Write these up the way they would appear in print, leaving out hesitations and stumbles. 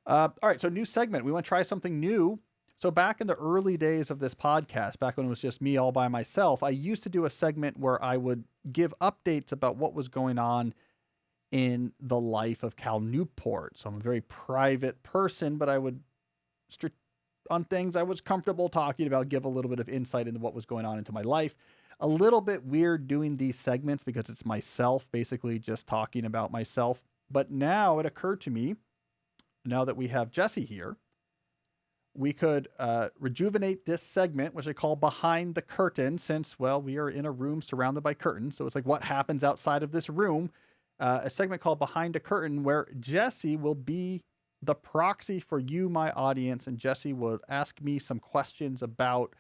All right, so new segment. We want to try something new. So back in the early days of this podcast, back when it was just me all by myself, I used to do a segment where I would give updates about what was going on in the life of Cal Newport. So I'm a very private person, but I would on things I was comfortable talking about, give a little bit of insight into what was going on into my life. A little bit weird doing these segments because it's myself, basically just talking about myself. But now it occurred to me, now that we have Jesse here, we could rejuvenate this segment, which I call Behind the Curtain, since, well, we are in a room surrounded by curtains. So it's like what happens outside of this room. A segment called Behind the Curtain, where Jesse will be the proxy for you, my audience, and Jesse will ask me some questions about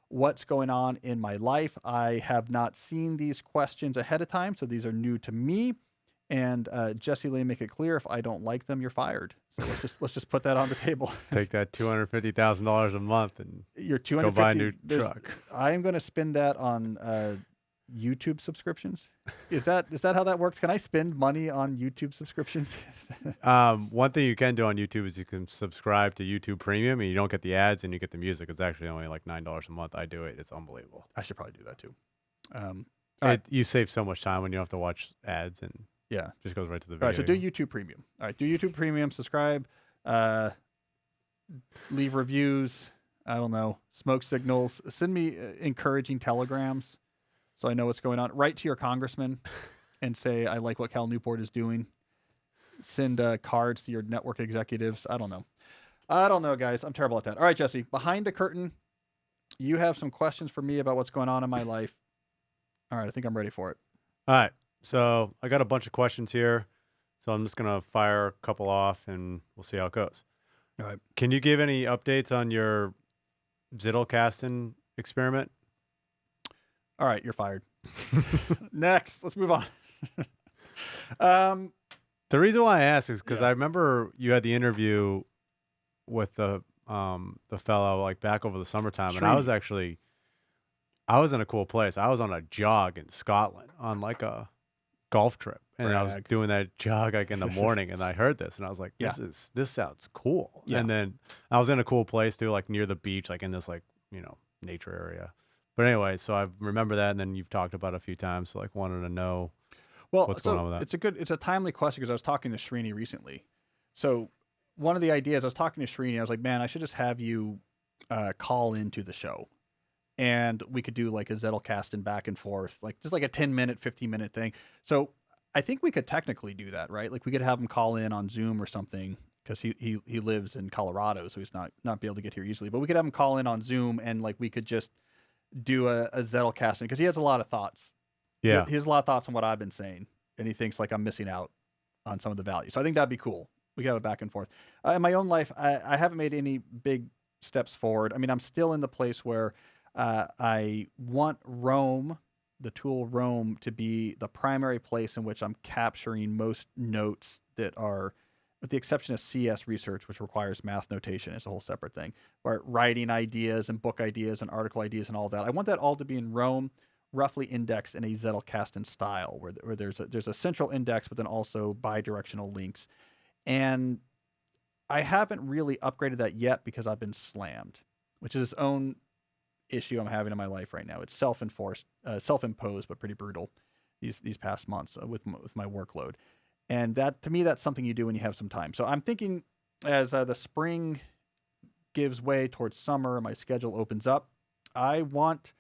what's going on in my life. I have not seen these questions ahead of time, so these are new to me. And Jesse, let me make it clear: if I don't like them, you're fired. So let's just put that on the table. Take that $250,000 a month and You're go buy a new truck. I am going to spend that on YouTube subscriptions. Is that how that works? Can I spend money on YouTube subscriptions? One thing you can do on YouTube is you can subscribe to YouTube Premium, and you don't get the ads and you get the music. It's actually only like $9 a month. I do it. It's unbelievable. I should probably do that too. You save so much time when you don't have to watch ads, and yeah, just goes right to the video. All right, so do YouTube Premium. All right, do YouTube Premium, subscribe, leave reviews. I don't know, smoke signals. Send me encouraging telegrams so I know what's going on. Write to your congressman and say, I like what Cal Newport is doing. Send cards to your network executives. I don't know, guys. I'm terrible at that. All right, Jesse, behind the curtain, you have some questions for me about what's going on in my life. All right, I think I'm ready for it. All right. So I got a bunch of questions here. So I'm just going to fire a couple off and we'll see how it goes. All right. Can you give any updates on your Zettlekasten experiment? All right, you're fired. Next, let's move on. The reason why I ask is because Yeah. I remember you had the interview with the fellow like back over the summertime, and I was in a cool place. I was on a jog in Scotland on like a golf trip, and I was doing that jog like in the morning, and I heard this, and I was like, this sounds cool. Yeah. And then I was in a cool place too, like near the beach, like in this like nature area. But anyway, so I remember that, and then you've talked about it a few times, so like wanted to know what's going on with that. It's a timely question because I was talking to Srini recently. So one of the ideas, I was talking to Srini, I was like, man, I should just have you call into the show. And we could do like a Zettelkasten back and forth, like just like a 10-minute, 15-minute thing. So I think we could technically do that, right? Like we could have him call in on Zoom or something because he lives in Colorado, so he's not be able to get here easily. But we could have him call in on Zoom, and like we could just do a Zettelkasten because he has a lot of thoughts. Yeah, he has a lot of thoughts on what I've been saying, and he thinks like I'm missing out on some of the value. So I think that'd be cool. We could have it back and forth. In my own life, I haven't made any big steps forward. I mean, I'm still in the place where I want Rome, the tool Rome, to be the primary place in which I'm capturing most notes that are, with the exception of CS research, which requires math notation. It's a whole separate thing, where writing ideas and book ideas and article ideas and all that. I want that all to be in Rome, roughly indexed in a Zettelkasten style, where there's a central index, but then also bidirectional links. And I haven't really upgraded that yet because I've been slammed, which is its own issue I'm having in my life right now. It's self-imposed, but pretty brutal these past months with my workload. And that, to me, that's something you do when you have some time. So I'm thinking as the spring gives way towards summer and my schedule opens up, I want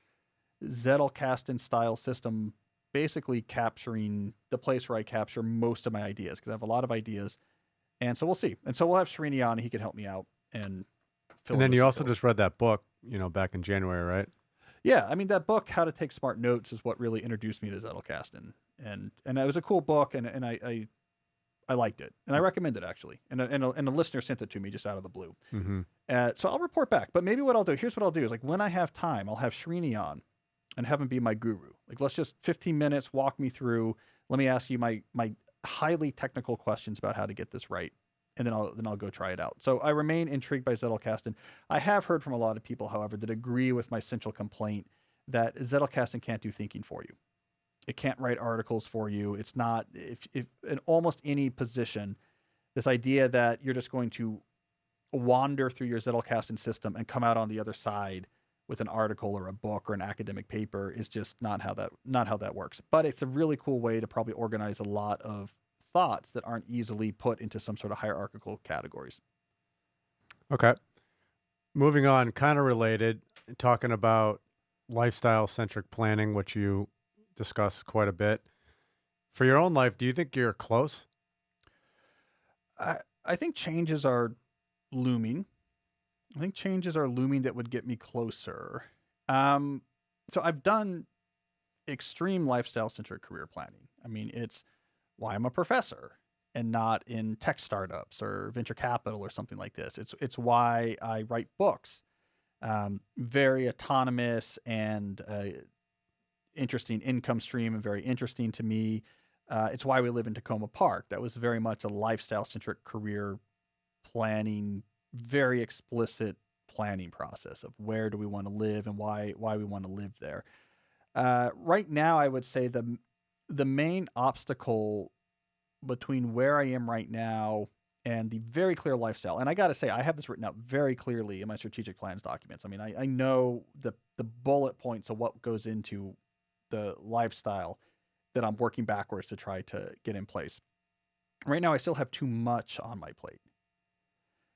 Zettelkasten style system basically capturing the place where I capture most of my ideas, because I have a lot of ideas. And so we'll see. And so we'll have Srini on. He can help me out and fill in. And then those you also details. just read that book, back in January, right? Yeah, I mean, that book, How to Take Smart Notes, is what really introduced me to Zettelkasten. And it was a cool book, and I liked it. And I recommend it, actually. And a listener sent it to me just out of the blue. Mm-hmm. So I'll report back. But maybe what I'll do, here's what I'll do, is like when I have time, I'll have Srini on and have him be my guru. Like, let's just 15 minutes, walk me through. Let me ask you my highly technical questions about how to get this right. And then I'll go try it out. So I remain intrigued by Zettelkasten. I have heard from a lot of people, however, that agree with my central complaint that Zettelkasten can't do thinking for you. It can't write articles for you. It's not, if in almost any position, this idea that you're just going to wander through your Zettelkasten system and come out on the other side with an article or a book or an academic paper is just not how that works. But it's a really cool way to probably organize a lot of thoughts that aren't easily put into some sort of hierarchical categories. Okay. Moving on, kind of related, talking about lifestyle centric planning, which you discuss quite a bit. For your own life, do you think you're close? I think changes are looming. I think changes are looming that would get me closer. So I've done extreme lifestyle centric career planning. I mean, it's why I'm a professor and not in tech startups or venture capital or something like this. It's why I write books. Very autonomous and interesting income stream and very interesting to me. It's why we live in Tacoma Park. That was very much a lifestyle centric career planning, very explicit planning process of where do we want to live and why we want to live there. Right now, I would say the main obstacle between where I am right now and the very clear lifestyle, and I got to say, I have this written out very clearly in my strategic plans documents. I mean, I know the bullet points of what goes into the lifestyle that I'm working backwards to try to get in place. Right now, I still have too much on my plate.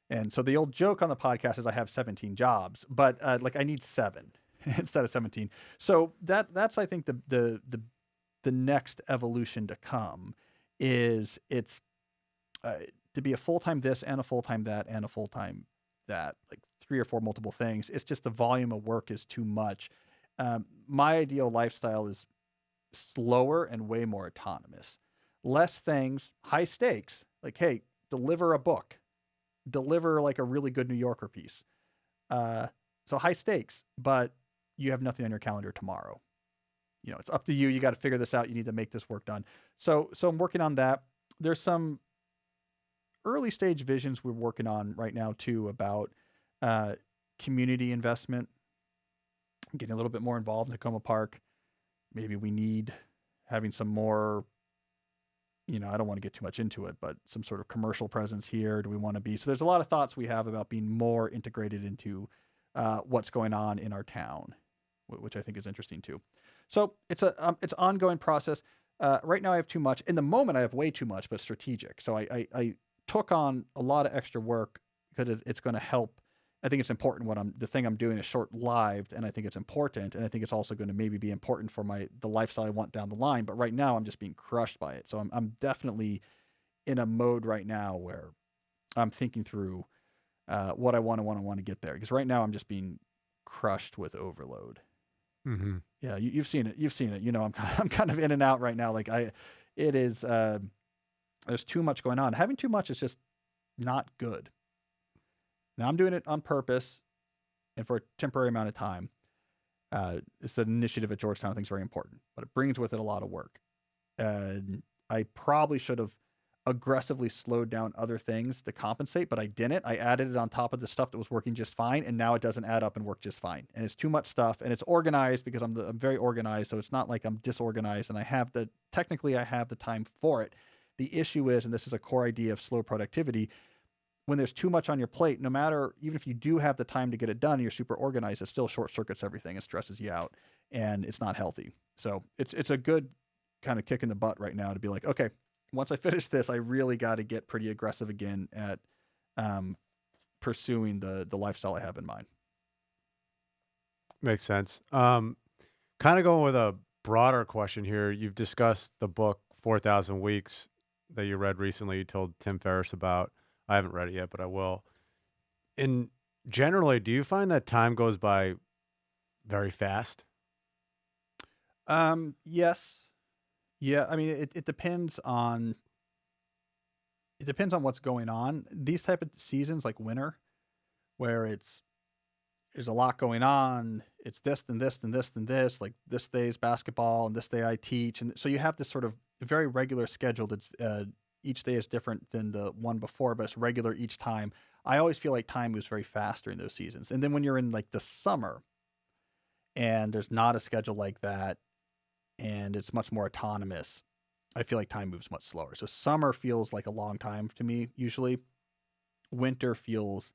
And so the old joke on the podcast is I have 17 jobs, but like I need 7 instead of 17. So that's I think the next evolution to come is it's to be a full-time this and a full-time that and a full-time that, like 3 or 4 multiple things. It's just the volume of work is too much. My ideal lifestyle is slower and way more autonomous. Less things, high stakes, like, hey, deliver a book, deliver like a really good New Yorker piece. So high stakes, but you have nothing on your calendar tomorrow. You know, it's up to you. You got to figure this out. You need to make this work done. So I'm working on that. There's some early stage visions we're working on right now too about community investment. I'm getting a little bit more involved in Tacoma Park. Maybe we need having some more, you know, I don't want to get too much into it, but some sort of commercial presence here. Do we want to be? So there's a lot of thoughts we have about being more integrated into what's going on in our town, which I think is interesting too. So it's it's an ongoing process. Right now I have too much. In the moment I have way too much, but strategic. So I took on a lot of extra work because it's going to help. I think it's important. The thing I'm doing is short-lived, and I think it's important, and I think it's also going to maybe be important for the lifestyle I want down the line. But right now I'm just being crushed by it. So I'm definitely in a mode right now where I'm thinking through what I want to get there. Because right now I'm just being crushed with overload. Mm-hmm. Yeah, you've seen it. You've seen it. You know, I'm kind of in and out right now. Like it is. There's too much going on. Having too much is just not good. Now I'm doing it on purpose, and for a temporary amount of time. It's an initiative at Georgetown I think is very important, but it brings with it a lot of work. And I probably should have aggressively slowed down other things to compensate, but I didn't. I added it on top of the stuff that was working just fine, and now it doesn't add up and work just fine. And it's too much stuff, and it's organized because I'm very organized, so it's not like I'm disorganized, and technically I have the time for it. The issue is, and this is a core idea of slow productivity, when there's too much on your plate, no matter, even if you do have the time to get it done, and you're super organized, it still short circuits everything. It stresses you out, and it's not healthy. So it's a good kind of kick in the butt right now to be like, okay, once I finish this, I really got to get pretty aggressive again at pursuing the lifestyle I have in mind. Makes sense. Kind of going with a broader question here. You've discussed the book 4,000 Weeks that you read recently. You told Tim Ferriss about. I haven't read it yet, but I will. And generally, do you find that time goes by very fast? Yes. Yeah. I mean, it depends on what's going on. These type of seasons, like winter, where there's a lot going on. It's this and this and this and this. Like this day's basketball and this day I teach, and so you have this sort of very regular schedule that's each day is different than the one before, but it's regular each time. I always feel like time moves very fast during those seasons. And then when you're in like the summer and there's not a schedule like that and it's much more autonomous, I feel like time moves much slower. So summer feels like a long time to me usually. Winter feels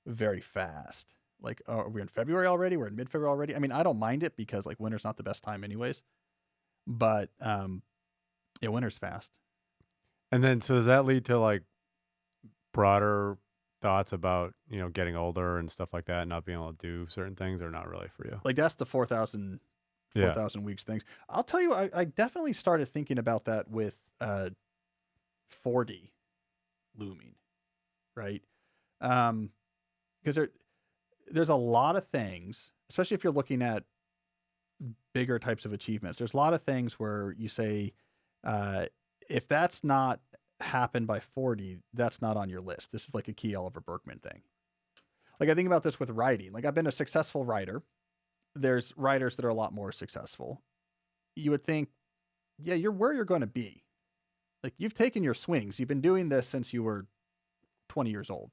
very fast. Like, oh, are we in February already? We're in mid-February already. I mean, I don't mind it because like winter's not the best time anyways. But yeah, winter's fast. And then, so does that lead to like broader thoughts about, getting older and stuff like that, and not being able to do certain things, or not really for you? Like that's the 4,000 Yeah. weeks things. I'll tell you, I definitely started thinking about that with 40 looming, right? Because there's a lot of things, especially if you're looking at bigger types of achievements. There's a lot of things where you say, if that's not happened by 40, that's not on your list. This is like a key Oliver Berkman thing. Like I think about this with writing. Like I've been a successful writer. There's writers that are a lot more successful. You would think, yeah, you're where you're going to be. Like you've taken your swings. You've been doing this since you were 20 years old.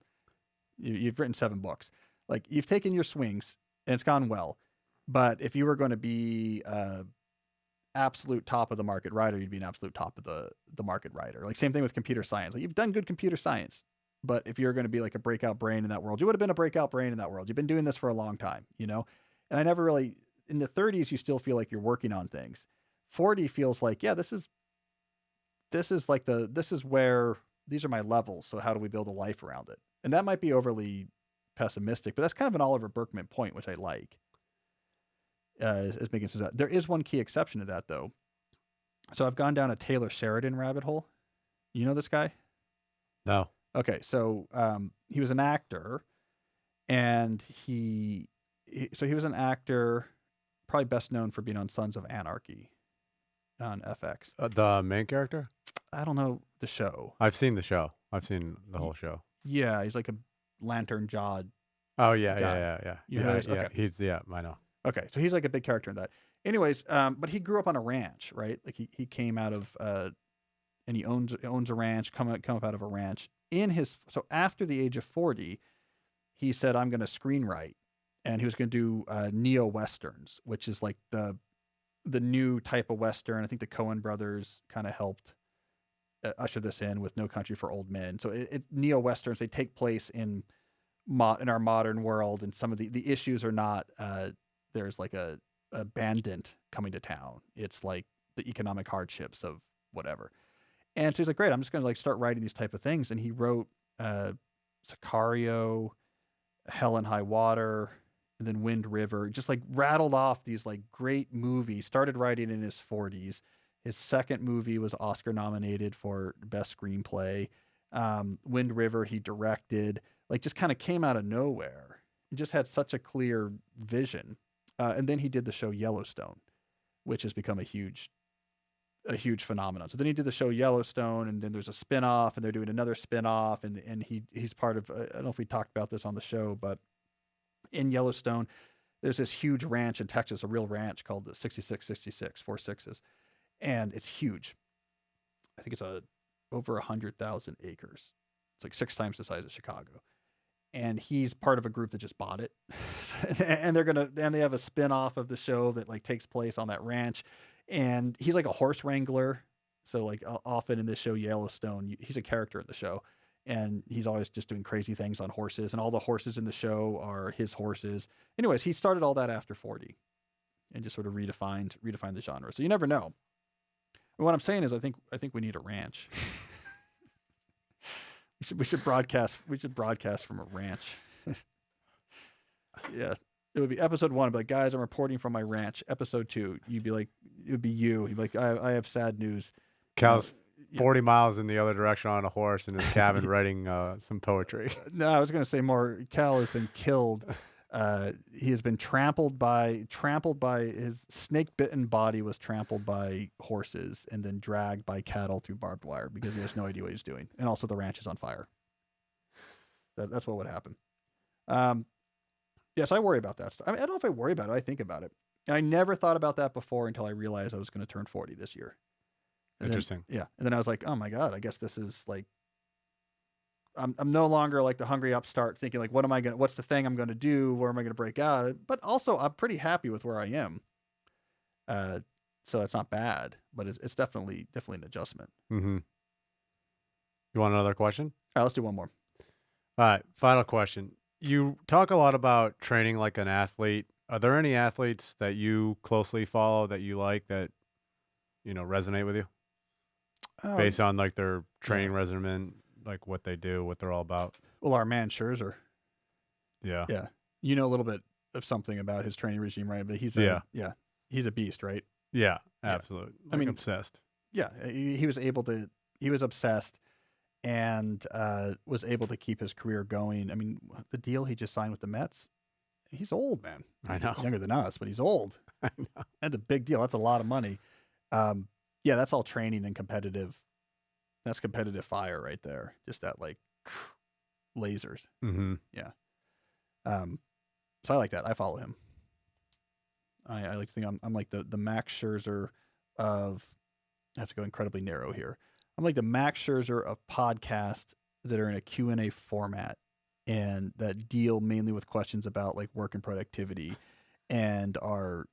You've written 7 books. Like you've taken your swings and it's gone well. But if you were going to be absolute top of the market writer, you'd be an absolute top of the market writer. Like same thing with computer science. Like you've done good computer science, but if you're going to be like a breakout brain in that world, you would have been a breakout brain in that world. You've been doing this for a long time, And I never really, in the 30s, you still feel like you're working on things. 40 feels like, yeah, this is where these are my levels. So how do we build a life around it? And that might be overly pessimistic, but that's kind of an Oliver Berkman point, which I like. As making sense. There is one key exception to that, though. So I've gone down a Taylor Sheridan rabbit hole. You know this guy? No. Okay, so he was an actor, and he was an actor, probably best known for being on Sons of Anarchy on FX. The main character? I don't know the show. I've seen the show. I've seen the whole show. Yeah, he's like a lantern-jawed. Oh yeah, guy. yeah. You know Yeah. Okay. I know. Okay, so he's like a big character in that. Anyways, but he grew up on a ranch, right? Like he came out of, and he owns a ranch, come up out of a ranch. So after the age of 40, he said, I'm going to screenwrite, and he was going to do neo-westerns, which is like the new type of western. I think the Coen brothers kind of helped usher this in with No Country for Old Men. So it neo-westerns, they take place in our modern world, and some of the issues are not there's like a bandit coming to town. It's like the economic hardships of whatever. And so he's like, great, I'm just going to like start writing these type of things. And he wrote Sicario, Hell and High Water, and then Wind River, just like rattled off these like great movies, started writing in his 40s. His second movie was Oscar nominated for best screenplay. Wind River, he directed, like just kind of came out of nowhere. He just had such a clear vision. And then he did the show Yellowstone, which has become a huge phenomenon. So then he did the show Yellowstone, and then there's a spinoff, and they're doing another spinoff, and he's part of, I don't know if we talked about this on the show, but in Yellowstone, there's this huge ranch in Texas, a real ranch called the 6666, 4 6s, and it's huge. I think it's over 100,000 acres. It's like 6 times the size of Chicago. And he's part of a group that just bought it. And they have a spin-off of the show that like takes place on that ranch. And he's like a horse wrangler. So like often in this show, Yellowstone, he's a character in the show, and he's always just doing crazy things on horses, and all the horses in the show are his horses. Anyways, he started all that after 40 and just sort of redefined the genre. So you never know. And what I'm saying is I think we need a ranch. We should broadcast from a ranch. Yeah. It would be episode 1, but guys, I'm reporting from my ranch. Episode 2, you'd be like, it would be you. You'd be like, I have sad news. Cal's 40 miles in the other direction on a horse in his cabin writing some poetry. No, I was going to say more. Cal has been killed. He has been trampled by his snake-bitten body was trampled by horses and then dragged by cattle through barbed wire because he has no idea what he's doing. And also the ranch is on fire. That's what would happen. Yes, I worry about that stuff. I mean, I don't know if I worry about it. I think about it. And I never thought about that before until I realized I was going to turn 40 this year. And Interesting. And then I was like, oh my God, I guess this is like, I'm no longer like the hungry upstart thinking like, what's the thing I'm going to do? Where am I going to break out? But also I'm pretty happy with where I am. So it's not bad, but it's definitely an adjustment. Mm-hmm. You want another question? All right, let's do one more. All right. Final question. You talk a lot about training like an athlete. Are there any athletes that you closely follow that you like that, resonate with you Um, based on like their yeah. training regimen, like what they do, what they're all about? Well, our man Scherzer. Yeah. Yeah. You know a little bit of something about his training regime, right? But Yeah. he's a beast, right? Yeah. Yeah. Absolutely. I Like mean, obsessed. yeah, he was able to. He was obsessed and was able to keep his career going. I mean, the deal he just signed with the Mets. He's old, man. I He's know. younger than us, but he's old. I know. That's a big deal. That's a lot of money. Um, yeah, that's all training and competitive. That's competitive fire right there. Just that like lasers. Mm-hmm. Yeah. So I like that. I follow him. I like to think I'm like the Max Scherzer of. I have to go incredibly narrow here. I'm like the Max Scherzer of podcasts that are in a Q&A format and that deal mainly with questions about like work and productivity and are